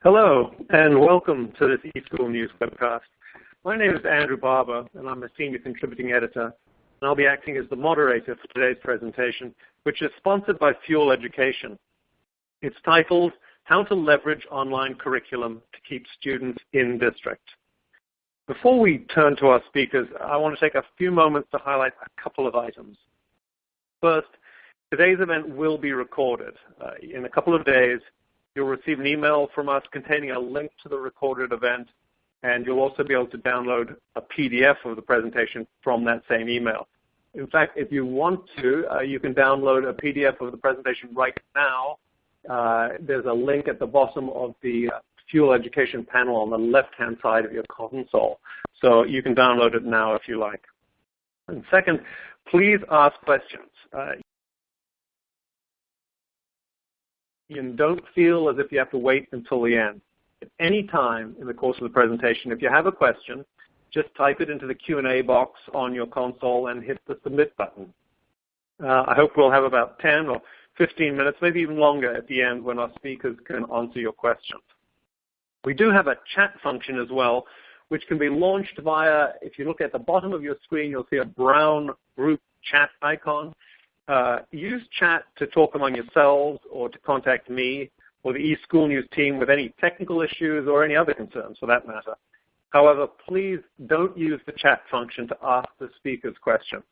Hello, and welcome to this eSchool News webcast. My name is Andrew Barber, and I'm a senior contributing editor, and I'll be acting as the moderator for today's presentation, which is sponsored by Fuel Education. It's titled, How to Leverage Online Curriculum to Keep Students in District. Before we turn to our speakers, I want to take a few moments to highlight a couple of items. First, today's event will be recorded. In a couple of days, you'll receive an email from us containing a link to the recorded event, and you'll also be able to download a PDF of the presentation from that same email. In fact, if you want to, you can download a PDF of the presentation right now. There's a link at the bottom of the Fuel Education panel on the left-hand side of your console. So you can download it now if you like. And second, please ask questions. And don't feel as if you have to wait until the end. At any time in the course of the presentation, if you have a question, just type it into the Q&A box on your console and hit the submit button. I hope we'll have about 10 or 15 minutes, maybe even longer at the end when our speakers can answer your questions. We do have a chat function as well, which can be launched via, if you look at the bottom of your screen, you'll see a brown group chat icon. Use chat to talk among yourselves or to contact me or the eSchool News team with any technical issues or any other concerns for that matter. However, please don't use the chat function to ask the speakers questions.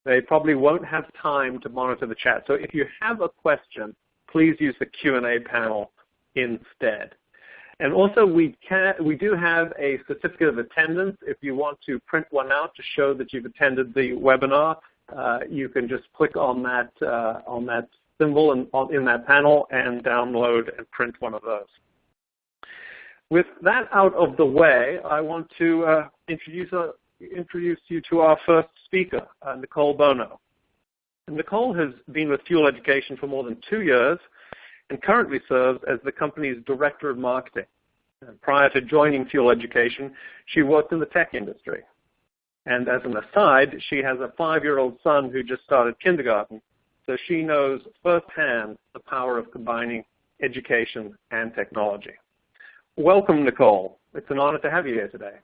They probably won't have time to monitor the chat. So if you have a question, please use the Q&A panel instead. And also, we do have a certificate of attendance. If you want to print one out to show that you've attended the webinar, you can just click on that symbol in that panel and download and print one of those. With that out of the way, I want to introduce you to our first speaker, Nicole Bono. And Nicole has been with Fuel Education for more than 2 years and currently serves as the company's Director of Marketing. And prior to joining Fuel Education, she worked in the tech industry. And as an aside, she has a 5-year-old son who just started kindergarten, so she knows firsthand the power of combining education and technology. Welcome, Nicole. It's an honor to have you here today.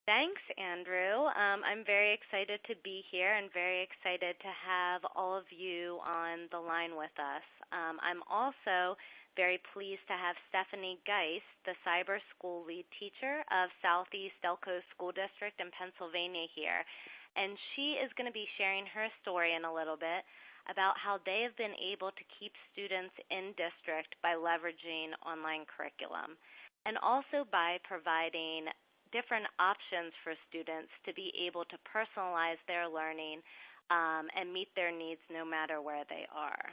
Thanks, Andrew. I'm very excited to be here and very excited to have all of you on the line with us. I'm also very pleased to have Stefanie Geist, the cyber school lead teacher of Southeast Delco School District in Pennsylvania here. And she is going to be sharing her story in a little bit about how they have been able to keep students in district by leveraging online curriculum and also by providing different options for students to be able to personalize their learning and meet their needs no matter where they are.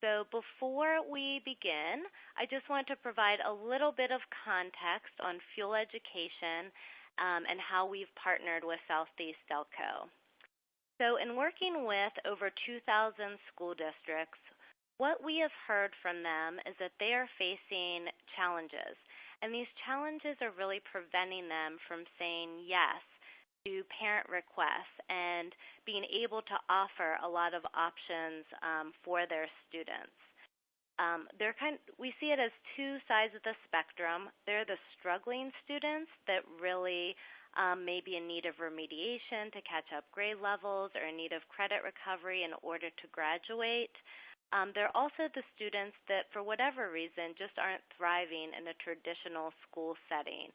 So before we begin, I just want to provide a little bit of context on Fuel Education and how we've partnered with Southeast Delco. So in working with over 2,000 school districts, what we have heard from them is that they are facing challenges. And these challenges are really preventing them from saying yes to parent requests and being able to offer a lot of options for their students. We see it as two sides of the spectrum. They're the struggling students that really may be in need of remediation to catch up grade levels or in need of credit recovery in order to graduate. They're also the students that, for whatever reason, just aren't thriving in a traditional school setting.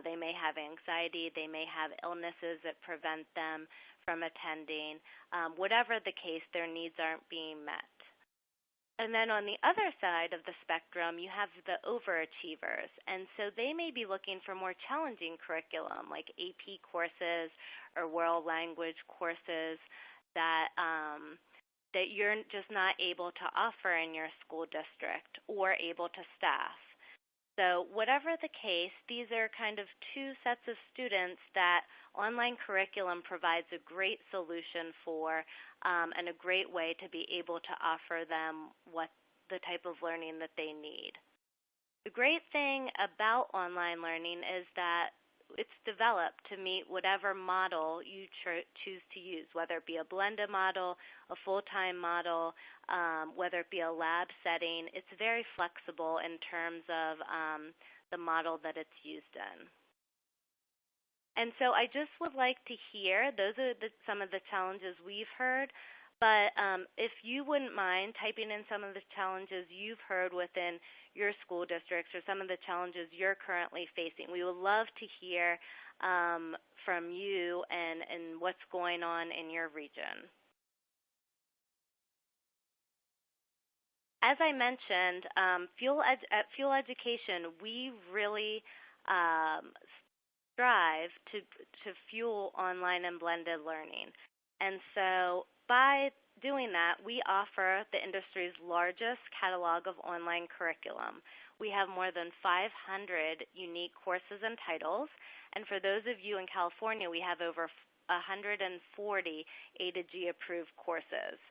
They may have anxiety, they may have illnesses that prevent them from attending. Whatever the case, their needs aren't being met. And then on the other side of the spectrum, you have the overachievers. And so they may be looking for more challenging curriculum like AP courses or world language courses that you're just not able to offer in your school district or able to staff. So whatever the case, these are kind of two sets of students that online curriculum provides a great solution for and a great way to be able to offer them what the type of learning that they need. The great thing about online learning is that it's developed to meet whatever model you choose to use, whether it be a blended model, a full-time model, whether it be a lab setting. It's very flexible in terms of the model that it's used in. And so I just would like to hear, those are some of the challenges we've heard, but if you wouldn't mind typing in some of the challenges you've heard within your school districts or some of the challenges you're currently facing. We would love to hear from you and what's going on in your region. As I mentioned, at Fuel Education, we really strive to fuel online and blended learning. And so by doing that, we offer the industry's largest catalog of online curriculum. We have more than 500 unique courses and titles. And for those of you in California, we have over 140 A to G approved courses.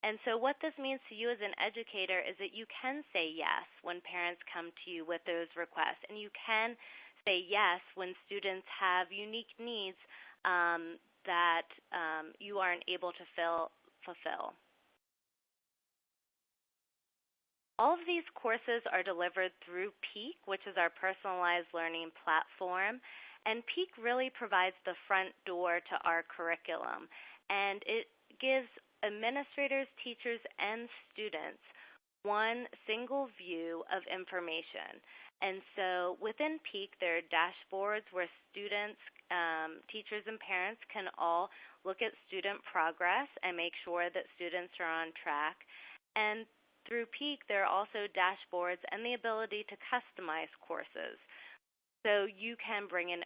And so what this means to you as an educator is that you can say yes when parents come to you with those requests, and you can say yes when students have unique needs that you aren't able to fulfill. All of these courses are delivered through PEAK, which is our personalized learning platform, and PEAK really provides the front door to our curriculum, and it gives administrators, teachers, and students one single view of information. And so within PEAK, there are dashboards where students, teachers, and parents can all look at student progress and make sure that students are on track. And through PEAK, there are also dashboards and the ability to customize courses. So you can bring in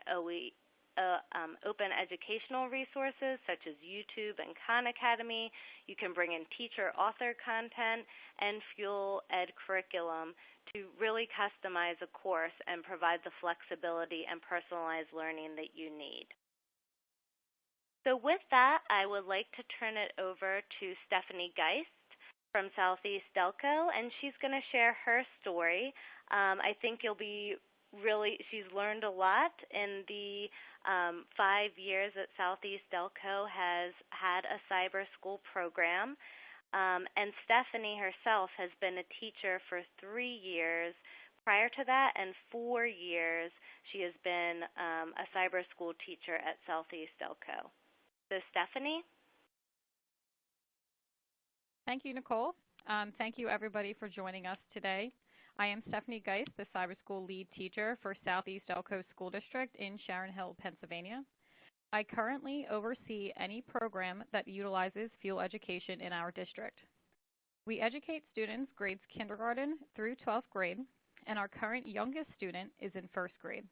open educational resources such as YouTube and Khan Academy. You can bring in teacher-author content and Fuel Ed curriculum to really customize a course and provide the flexibility and personalized learning that you need. So with that, I would like to turn it over to Stefanie Geist from Southeast Delco, and she's going to share her story. I think you'll be she's learned a lot in the 5 years that Southeast Delco has had a cyber school program. And Stefanie herself has been a teacher for 3 years. Prior to that, and 4 years, she has been a cyber school teacher at Southeast Delco. So Stefanie? Thank you, Nicole. Thank you, everybody, for joining us today. I am Stefanie Geist, the cyber school lead teacher for Southeast Delco School District in Sharon Hill, Pennsylvania. I currently oversee any program that utilizes Fuel Education in our district. We educate students grades kindergarten through 12th grade, and our current youngest student is in 1st grade.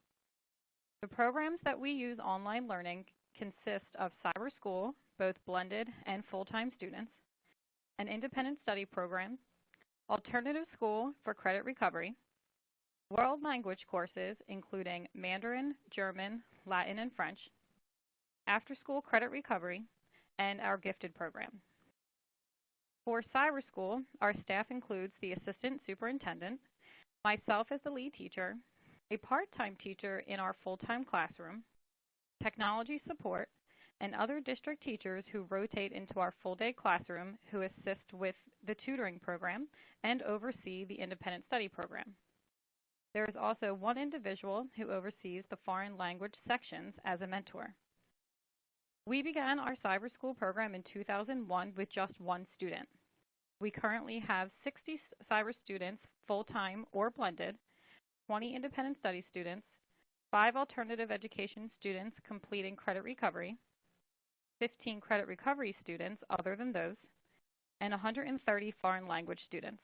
The programs that we use online learning consist of cyber school, both blended and full-time students, an independent study program, alternative school for credit recovery, world language courses including Mandarin, German, Latin, and French, after-school credit recovery, and our gifted program. For cyber school, our staff includes the assistant superintendent, myself as the lead teacher, a part-time teacher in our full-time classroom, technology support, and other district teachers who rotate into our full-day classroom who assist with the tutoring program and oversee the independent study program. There is also one individual who oversees the foreign language sections as a mentor. We began our cyber school program in 2001 with just one student. We currently have 60 cyber students, full-time or blended, 20 independent study students, 5 alternative education students completing credit recovery, 15 credit recovery students other than those, and 130 foreign language students.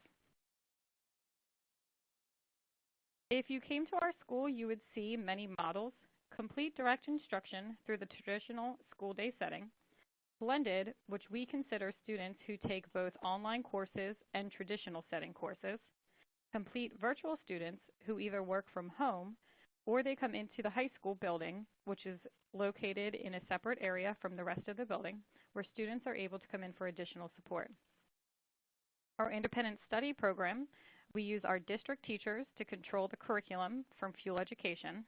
If you came to our school, you would see many models, complete direct instruction through the traditional school day setting, blended, which we consider students who take both online courses and traditional setting courses, complete virtual students who either work from home or they come into the high school building, which is located in a separate area from the rest of the building, where students are able to come in for additional support. Our independent study program, we use our district teachers to control the curriculum from Fuel Education.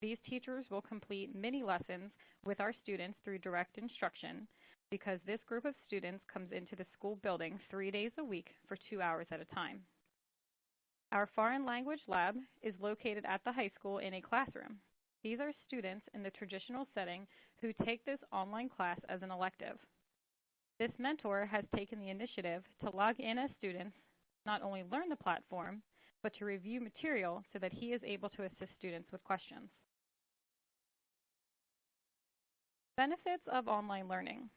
These teachers will complete mini lessons with our students through direct instruction because this group of students comes into the school building 3 days a week for 2 hours at a time. Our foreign language lab is located at the high school in a classroom. These are students in the traditional setting who take this online class as an elective. This mentor has taken the initiative to log in as students, not only learn the platform, but to review material so that he is able to assist students with questions. Benefits of online learning.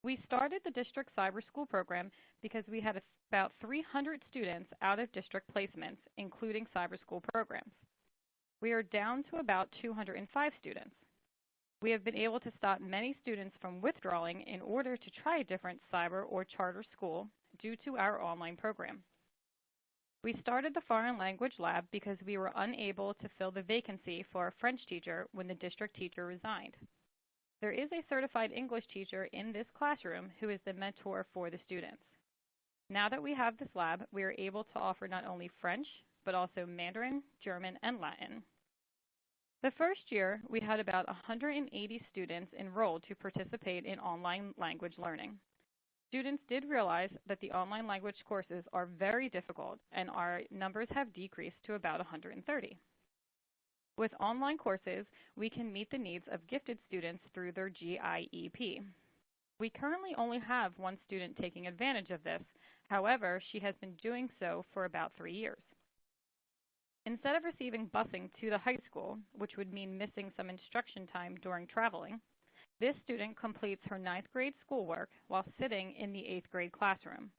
We started the district cyber school program because we had about 300 students out of district placements, including cyber school programs. We are down to about 205 students. We have been able to stop many students from withdrawing in order to try a different cyber or charter school due to our online program. We started the foreign language lab because we were unable to fill the vacancy for a French teacher when the district teacher resigned. There is a certified English teacher in this classroom who is the mentor for the students. Now that we have this lab, we are able to offer not only French, but also Mandarin, German, and Latin. The first year, we had about 180 students enrolled to participate in online language learning. Students did realize that the online language courses are very difficult, and our numbers have decreased to about 130. With online courses, we can meet the needs of gifted students through their GIEP. We currently only have one student taking advantage of this. However, she has been doing so for about 3 years. Instead of receiving busing to the high school, which would mean missing some instruction time during traveling, this student completes her 9th grade schoolwork while sitting in the 8th grade classroom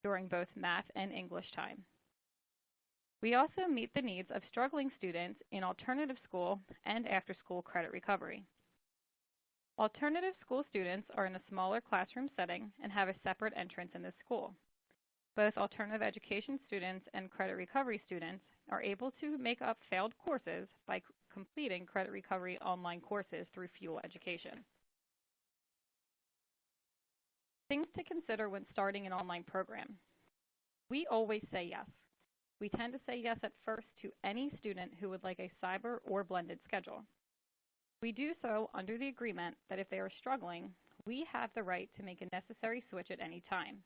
during both math and English time. We also meet the needs of struggling students in alternative school and after-school credit recovery. Alternative school students are in a smaller classroom setting and have a separate entrance in the school. Both alternative education students and credit recovery students are able to make up failed courses by completing credit recovery online courses through Fuel Education. Things to consider when starting an online program. We always say yes. We tend to say yes at first to any student who would like a cyber or blended schedule. We do so under the agreement that if they are struggling, we have the right to make a necessary switch at any time.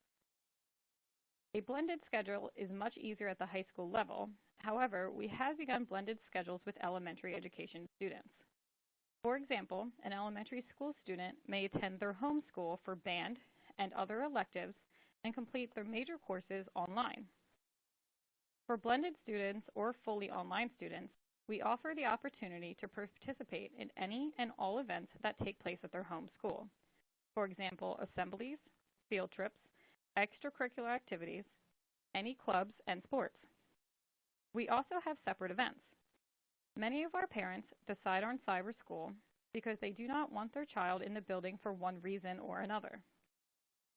A blended schedule is much easier at the high school level. However, we have begun blended schedules with elementary education students. For example, an elementary school student may attend their home school for band and other electives and complete their major courses online. For blended students or fully online students, we offer the opportunity to participate in any and all events that take place at their home school. For example, assemblies, field trips, extracurricular activities, any clubs, and sports. We also have separate events. Many of our parents decide on cyber school because they do not want their child in the building for one reason or another.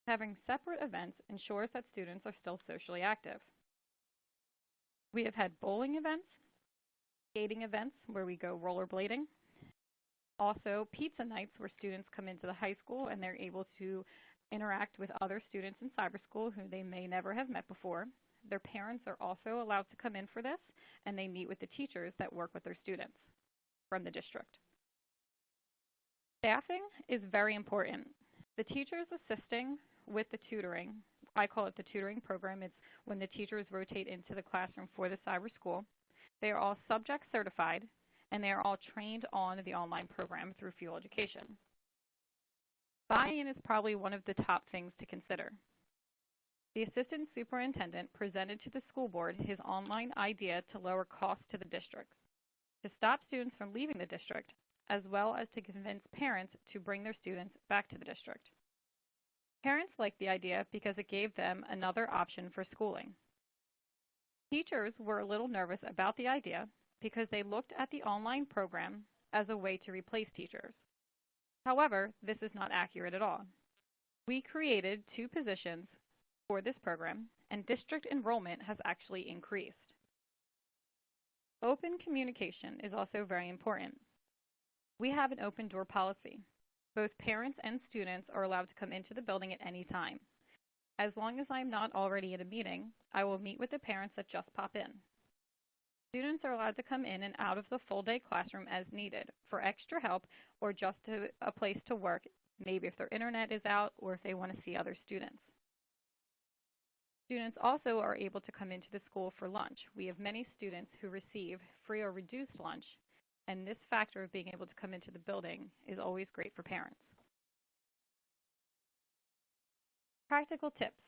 Having separate events ensures that students are still socially active. We have had bowling events, skating events where we go rollerblading, also pizza nights where students come into the high school and they're able to interact with other students in cyber school who they may never have met before. Their parents are also allowed to come in for this, and they meet with the teachers that work with their students from the district. Staffing is very important. The teachers assisting with the tutoring, I call it the tutoring program. It's when the teachers rotate into the classroom for the cyber school. They are all subject certified, and they are all trained on the online program through Fuel Education. Buy-in is probably one of the top things to consider. The assistant superintendent presented to the school board his online idea to lower costs to the district, to stop students from leaving the district, as well as to convince parents to bring their students back to the district. Parents liked the idea because it gave them another option for schooling. Teachers were a little nervous about the idea because they looked at the online program as a way to replace teachers. However, this is not accurate at all. We created 2 positions for this program, and district enrollment has actually increased. Open communication is also very important. We have an open door policy. Both parents and students are allowed to come into the building at any time. As long as I'm not already in a meeting, I will meet with the parents that just pop in. Students are allowed to come in and out of the full-day classroom as needed for extra help or just a place to work, maybe if their internet is out or if they want to see other students. Students also are able to come into the school for lunch. We have many students who receive free or reduced lunch, and this factor of being able to come into the building is always great for parents. Practical tips.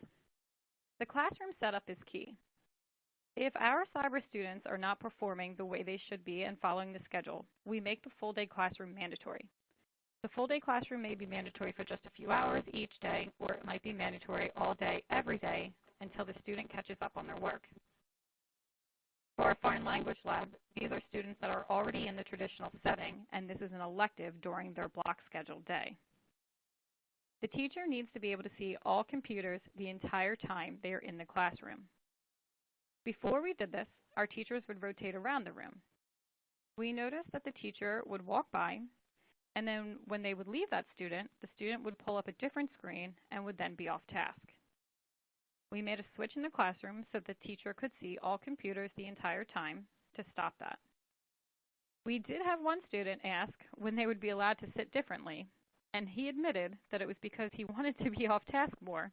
The classroom setup is key. If our cyber students are not performing the way they should be and following the schedule, we make the full-day classroom mandatory. The full-day classroom may be mandatory for just a few hours each day, or it might be mandatory all day, every day, until the student catches up on their work. For our foreign language lab, these are students that are already in the traditional setting, and this is an elective during their block scheduled day. The teacher needs to be able to see all computers the entire time they are in the classroom. Before we did this, our teachers would rotate around the room. We noticed that the teacher would walk by, and then when they would leave that student, the student would pull up a different screen and would then be off task. We made a switch in the classroom so the teacher could see all computers the entire time to stop that. We did have one student ask when they would be allowed to sit differently, and he admitted that it was because he wanted to be off task more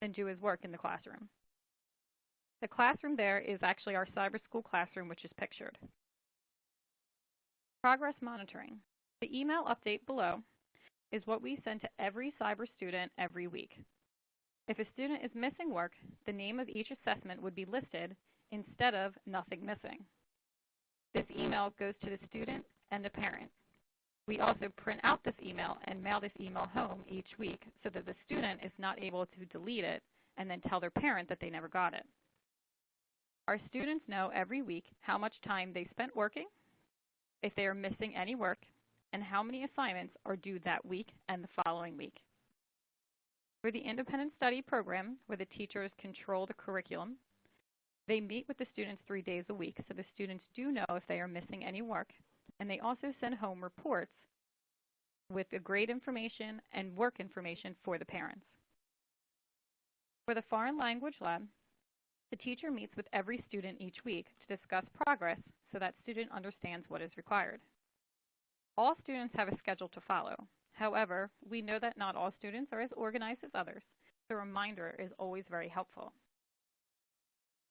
than do his work in the classroom. The classroom there is actually our cyber school classroom, which is pictured. Progress monitoring. The email update below is what we send to every cyber student every week. If a student is missing work, the name of each assessment would be listed instead of nothing missing. This email goes to the student and the parent. We also print out this email and mail this email home each week so that the student is not able to delete it and then tell their parent that they never got it. Our students know every week how much time they spent working, if they are missing any work, and how many assignments are due that week and the following week. For the independent study program, where the teachers control the curriculum, they meet with the students 3 days a week, so the students do know if they are missing any work, and they also send home reports with the grade information and work information for the parents. For the foreign language lab, the teacher meets with every student each week to discuss progress so that student understands what is required. All students have a schedule to follow. However, we know that not all students are as organized as others, so a reminder is always very helpful.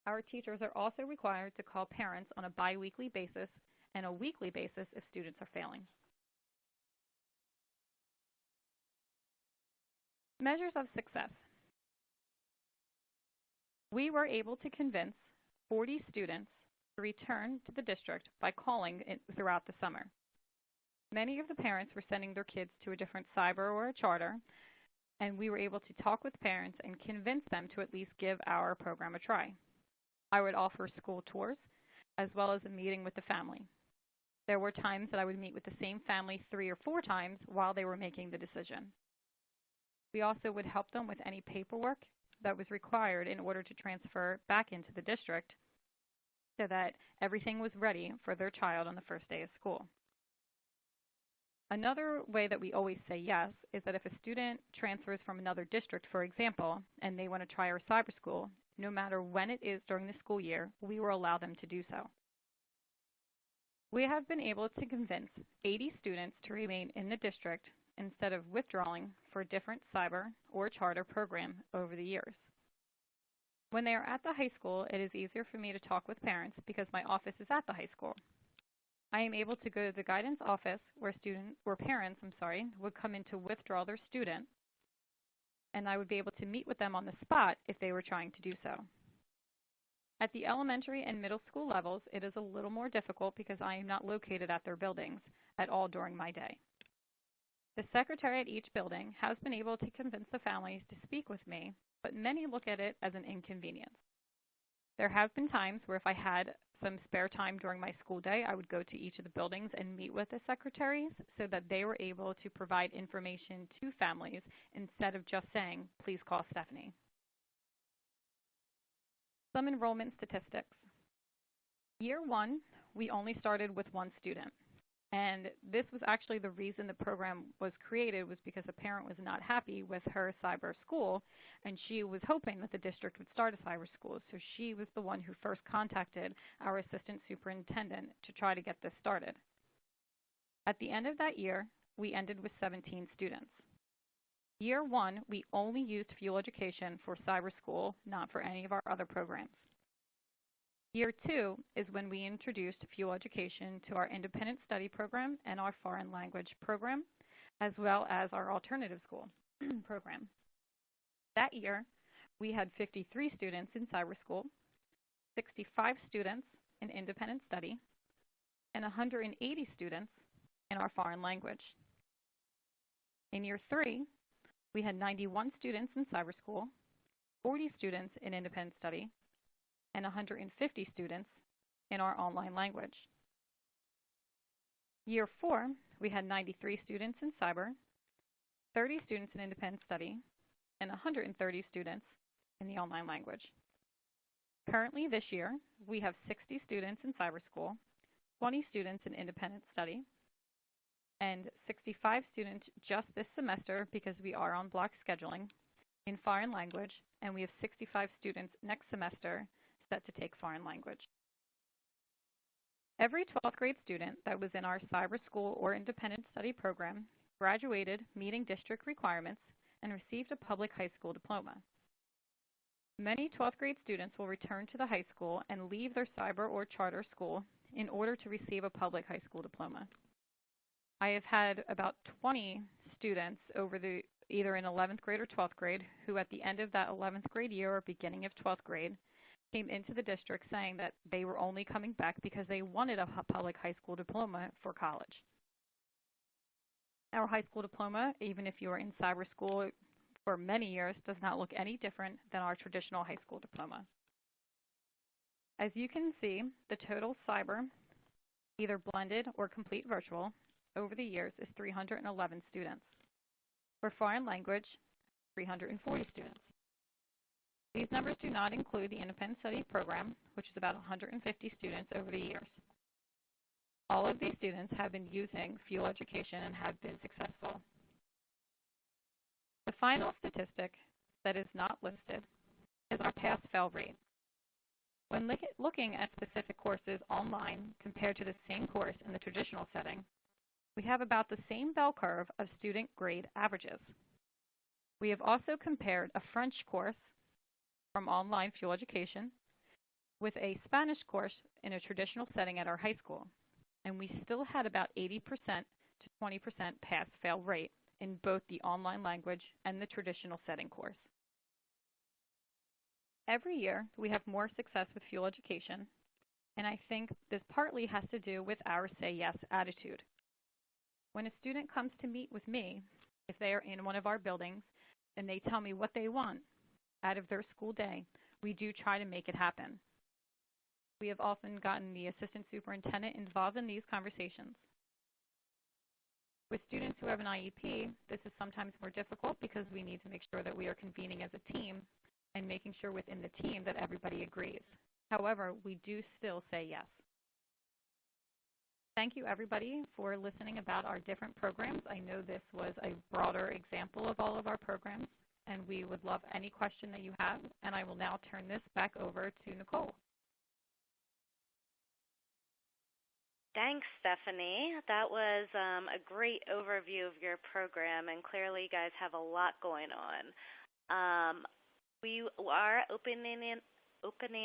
Our teachers are also required to call parents on a bi-weekly basis and a weekly basis if students are failing. Measures of success. We were able to convince 40 students to return to the district by calling throughout the summer. Many of the parents were sending their kids to a different cyber or a charter, and we were able to talk with parents and convince them to at least give our program a try. I would offer school tours as well as a meeting with the family. There were times that I would meet with the same family 3 or 4 times while they were making the decision. We also would help them with any paperwork that was required in order to transfer back into the district so that everything was ready for their child on the first day of school. Another way that we always say yes is that if a student transfers from another district, for example, and they want to try our cyber school, no matter when it is during the school year, we will allow them to do so. We have been able to convince 80 students to remain in the district instead of withdrawing for a different cyber or charter program over the years. When they are at the high school, it is easier for me to talk with parents because my office is at the high school. I am able to go to the guidance office where parents would come in to withdraw their student, and I would be able to meet with them on the spot if they were trying to do so. At the elementary and middle school levels, it is a little more difficult because I am not located at their buildings at all during my day. The secretary at each building has been able to convince the families to speak with me, but many look at it as an inconvenience. There have been times where if I had some spare time during my school day, I would go to each of the buildings and meet with the secretaries so that they were able to provide information to families instead of just saying, please call Stefanie. Some enrollment statistics. Year 1, we only started with 1 student. And this was actually the reason the program was created, was because a parent was not happy with her cyber school, and she was hoping that the district would start a cyber school. So she was the one who first contacted our assistant superintendent to try to get this started. At the end of that year, we ended with 17 students. Year one, we only used Fuel Education for cyber school, not for any of our other programs. Year two is when we introduced Fuel Education to our independent study program and our foreign language program, as well as our alternative school program. That year, we had 53 students in cyber school, 65 students in independent study, and 180 students in our foreign language. In year three, we had 91 students in cyber school, 40 students in independent study, and 150 students in our online language. Year four, we had 93 students in cyber, 30 students in independent study, and 130 students in the online language. Currently this year, we have 60 students in cyber school, 20 students in independent study, and 65 students just this semester, because we are on block scheduling, in foreign language, and we have 65 students next semester set to take foreign language. Every 12th grade student that was in our cyber school or independent study program graduated meeting district requirements and received a public high school diploma. Many 12th grade students will return to the high school and leave their cyber or charter school in order to receive a public high school diploma. I have had about 20 students over either in 11th grade or 12th grade who at the end of that 11th grade year or beginning of 12th grade came into the district saying that they were only coming back because they wanted a public high school diploma for college. Our high school diploma, even if you are in cyber school for many years, does not look any different than our traditional high school diploma. As you can see, the total cyber, either blended or complete virtual, over the years is 311 students. For foreign language, 340 students. These numbers do not include the independent study program, which is about 150 students over the years. All of these students have been using Fuel Education and have been successful. The final statistic that is not listed is our pass-fail rate. When looking at specific courses online compared to the same course in the traditional setting, we have about the same bell curve of student grade averages. We have also compared a French course from online Fuel Education with a Spanish course in a traditional setting at our high school, and we still had about 80% to 20% pass-fail rate in both the online language and the traditional setting course. Every year, we have more success with Fuel Education, and I think this partly has to do with our say yes attitude. When a student comes to meet with me, if they are in one of our buildings and they tell me what they want out of their school day, we do try to make it happen. We have often gotten the assistant superintendent involved in these conversations. With students who have an IEP, this is sometimes more difficult because we need to make sure that we are convening as a team and making sure within the team that everybody agrees. However, we do still say yes. Thank you, everybody, for listening about our different programs. I know this was a broader example of all of our programs, and we would love any question that you have, and I will now turn this back over to Nicole. Thanks, Stephanie. That was a great overview of your program, and clearly you guys have a lot going on. We are opening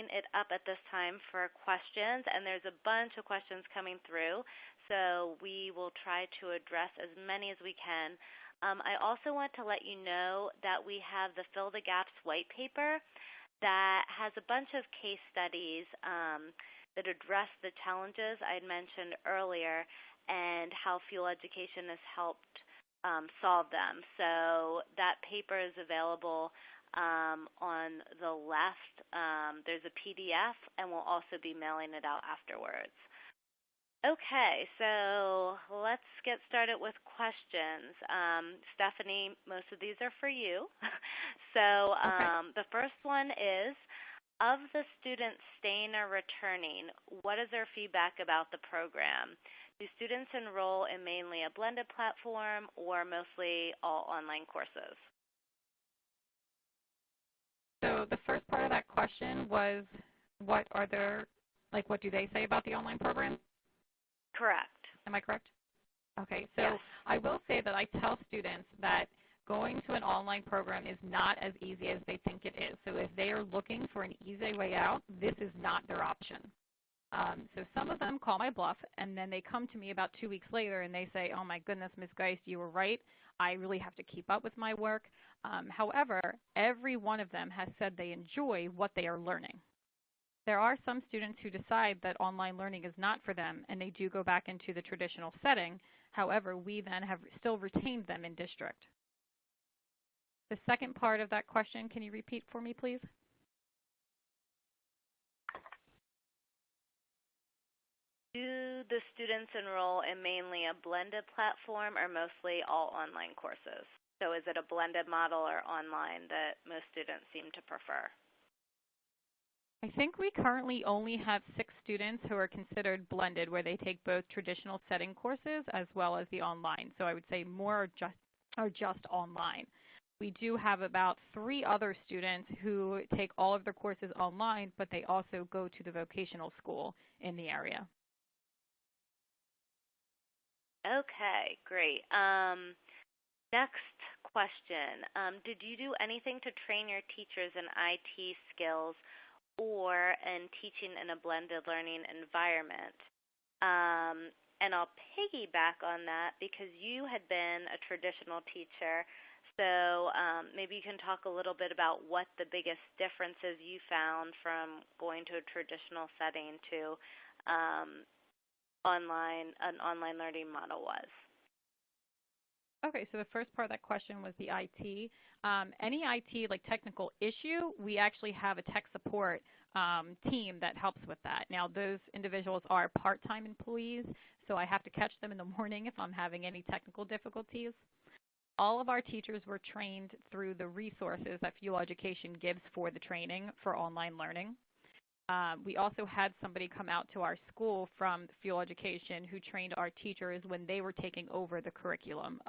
it up at this time for questions, and there's a bunch of questions coming through, so we will try to address as many as we can. I also want to let you know that we have the Fill the Gaps white paper that has a bunch of case studies that address the challenges I had mentioned earlier and how Fuel Education has helped solve them. So that paper is available on the left. There's a PDF, and we'll also be mailing it out afterwards. Okay, so let's get started with questions. Stephanie, most of these are for you. So the first one is, of the students staying or returning, what is their feedback about the program? Do students enroll in mainly a blended platform or mostly all online courses? So the first part of that question was, what do they say about the online program? Correct. Am I correct? Okay, so yes. I will say that I tell students that going to an online program is not as easy as they think it is. So if they are looking for an easy way out, this is not their option. So some of them call my bluff, and then they come to me about 2 weeks later and they say, oh my goodness, Ms. Geist, you were right. I really have to keep up with my work. However, every one of them has said they enjoy what they are learning. There are some students who decide that online learning is not for them, and they do go back into the traditional setting. However, we then have still retained them in district. The second part of that question, can you repeat for me, please? Do the students enroll in mainly a blended platform or mostly all online courses? So is it a blended model or online that most students seem to prefer? I think we currently only have 6 students who are considered blended, where they take both traditional setting courses as well as the online. So I would say more are just online. We do have about 3 other students who take all of their courses online, but they also go to the vocational school in the area. Okay, great. Next question. Did you do anything to train your teachers in IT skills or in teaching in a blended learning environment? And I'll piggyback on that because you had been a traditional teacher. So maybe you can talk a little bit about what the biggest differences you found from going to a traditional setting to an online learning model was. Okay, so the first part of that question was the IT. Any IT, like technical issue, we actually have a tech support team that helps with that. Now, those individuals are part-time employees, so I have to catch them in the morning if I'm having any technical difficulties. All of our teachers were trained through the resources that Fuel Education gives for the training for online learning. We also had somebody come out to our school from Fuel Education who trained our teachers when they were taking over the curriculum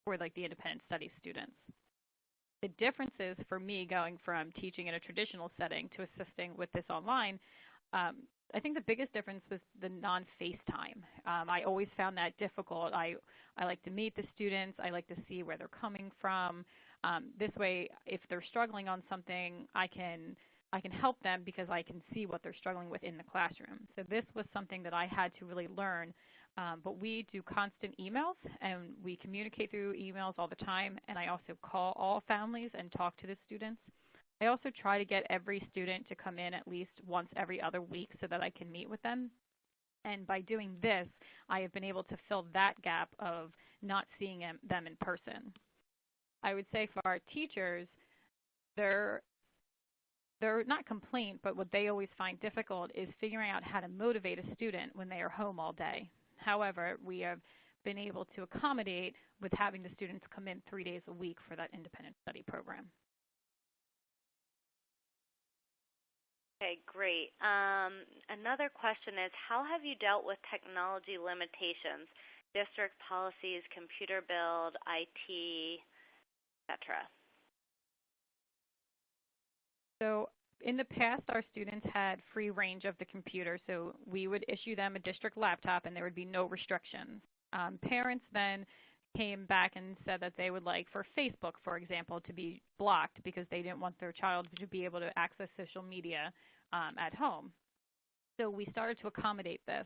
for like the independent studies students. The differences for me going from teaching in a traditional setting to assisting with this online, I think the biggest difference was the non-FaceTime. I always found that difficult. I like to meet the students. I like to see where they're coming from. This way, if they're struggling on something, I can help them because I can see what they're struggling with in the classroom. So this was something that I had to really learn. But we do constant emails, and we communicate through emails all the time, and I also call all families and talk to the students. I also try to get every student to come in at least once every other week so that I can meet with them. And by doing this, I have been able to fill that gap of not seeing them in person. I would say for our teachers, they're not complaint, but what they always find difficult is figuring out how to motivate a student when they are home all day. However, we have been able to accommodate with having the students come in 3 days a week for that independent study program. Okay, great. Another question is, how have you dealt with technology limitations, district policies, computer build, IT, etc.? So in the past, our students had free range of the computer, so we would issue them a district laptop and there would be no restrictions. Parents then came back and said that they would like for Facebook, for example, to be blocked because they didn't want their child to be able to access social media at home. So we started to accommodate this.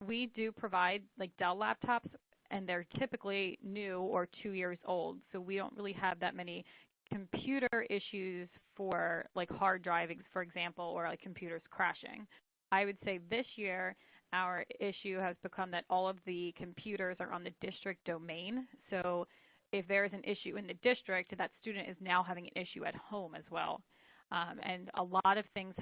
We do provide like Dell laptops, and they're typically new or 2 years old, so we don't really have that many computer issues for like hard driving, for example, or like computers crashing. I would say this year our issue has become that all of the computers are on the district domain. So if there is an issue in the district, that student is now having an issue at home as well. And a lot of things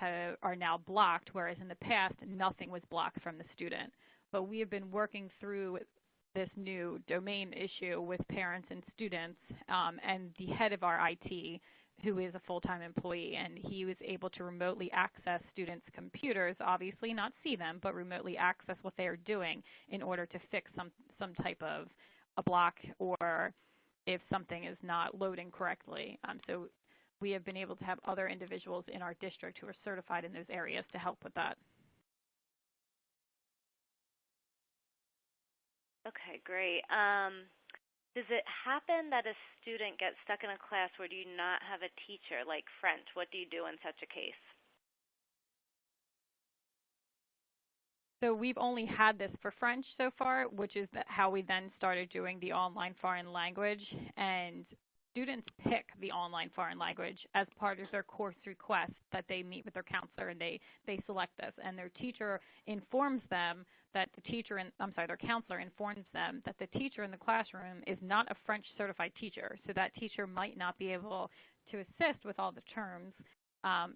are now blocked, whereas in the past, nothing was blocked from the student. But we have been working through this new domain issue with parents and students, and the head of our IT, who is a full-time employee, and he was able to remotely access students' computers, obviously not see them, but remotely access what they are doing in order to fix some type of a block or if something is not loading correctly. So we have been able to have other individuals in our district who are certified in those areas to help with that. Okay, great. Does it happen that a student gets stuck in a class where you do not have a teacher, like French? What do you do in such a case? So we've only had this for French so far, which is how we then started doing the online foreign language. And students pick the online foreign language as part of their course request that they meet with their counselor, and they select this. And their teacher informs them that their counselor informs them that the teacher in the classroom is not a French certified teacher, so that teacher might not be able to assist with all the terms.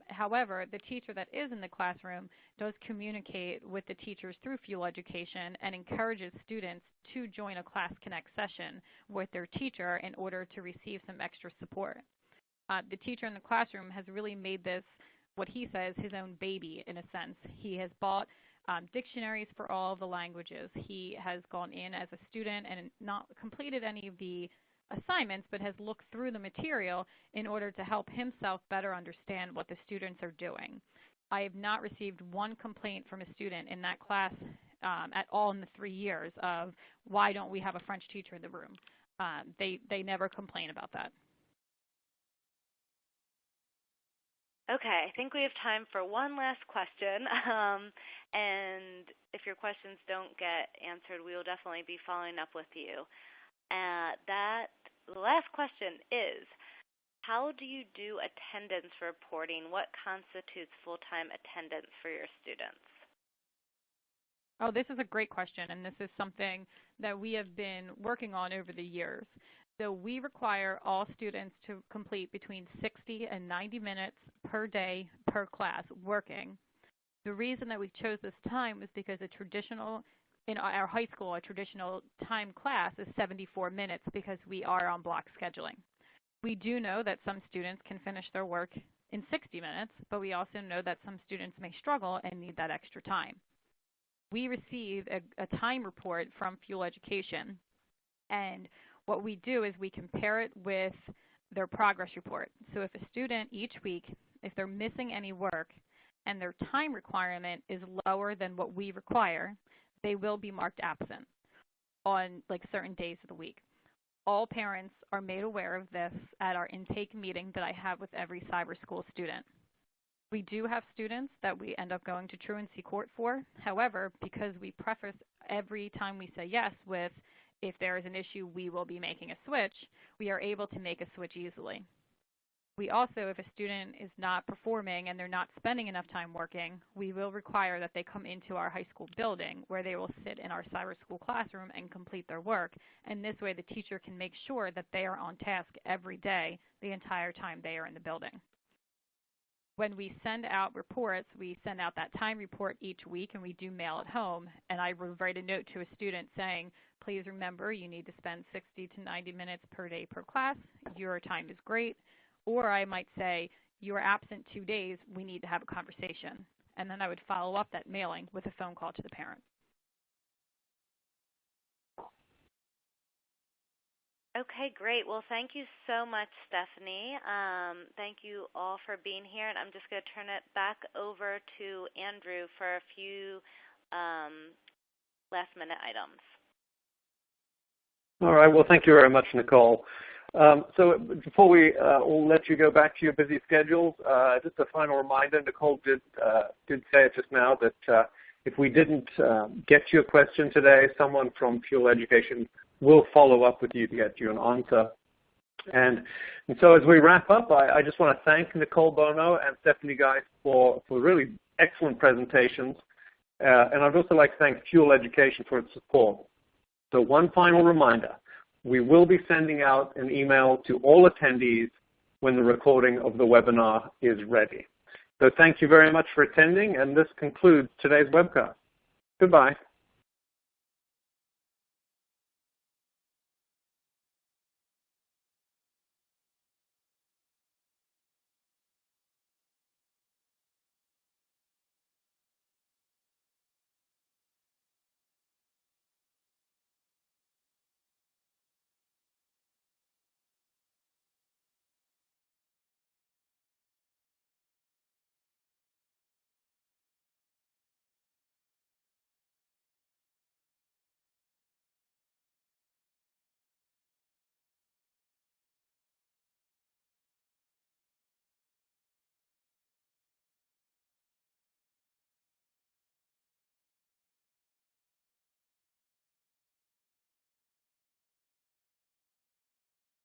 However, the teacher that is in the classroom does communicate with the teachers through Fuel Education and encourages students to join a Class Connect session with their teacher in order to receive some extra support. The teacher in the classroom has really made this, what he says, his own baby in a sense. He has bought dictionaries for all of the languages. He has gone in as a student and not completed any of the assignments, but has looked through the material in order to help himself better understand what the students are doing. I have not received one complaint from a student in that class at all in the 3 years of why don't we have a French teacher in the room. They never complain about that. Okay, I think we have time for one last question. And if your questions don't get answered, we will definitely be following up with you. The last question is, how do you do attendance reporting? What constitutes full-time attendance for your students? Oh, this is a great question, and this is something that we have been working on over the years. So we require all students to complete between 60 and 90 minutes per day per class working. The reason that we chose this time was because in our high school, a traditional time class is 74 minutes because we are on block scheduling. We do know that some students can finish their work in 60 minutes, but we also know that some students may struggle and need that extra time. We receive a time report from Fuel Education, and what we do is we compare it with their progress report. So if a student each week, if they're missing any work and their time requirement is lower than what we require, they will be marked absent on certain days of the week. All parents are made aware of this at our intake meeting that I have with every cyber school student. We do have students that we end up going to truancy court for. However, because we preface every time we say yes with, if there is an issue, we will be making a switch, we are able to make a switch easily. We also, if a student is not performing and they're not spending enough time working, we will require that they come into our high school building where they will sit in our cyber school classroom and complete their work. And this way the teacher can make sure that they are on task every day the entire time they are in the building. When we send out reports, we send out that time report each week and we do mail it home. And I write a note to a student saying, please remember you need to spend 60 to 90 minutes per day per class. Your time is great. Or I might say, you are absent 2 days, we need to have a conversation. And then I would follow up that mailing with a phone call to the parent. Okay, great. Well, thank you so much, Stefanie. Thank you all for being here. And I'm just going to turn it back over to Andrew for a few last-minute items. All right. Well, thank you very much, Nicole. So before we all let you go back to your busy schedules, just a final reminder, Nicole did say it just now that if we didn't get your question today, someone from Fuel Education will follow up with you to get you an answer. And so as we wrap up, I just want to thank Nicole Bono and Stefanie Geist for really excellent presentations. And I'd also like to thank Fuel Education for its support. So one final reminder. We will be sending out an email to all attendees when the recording of the webinar is ready. So thank you very much for attending, and this concludes today's webcast. Goodbye.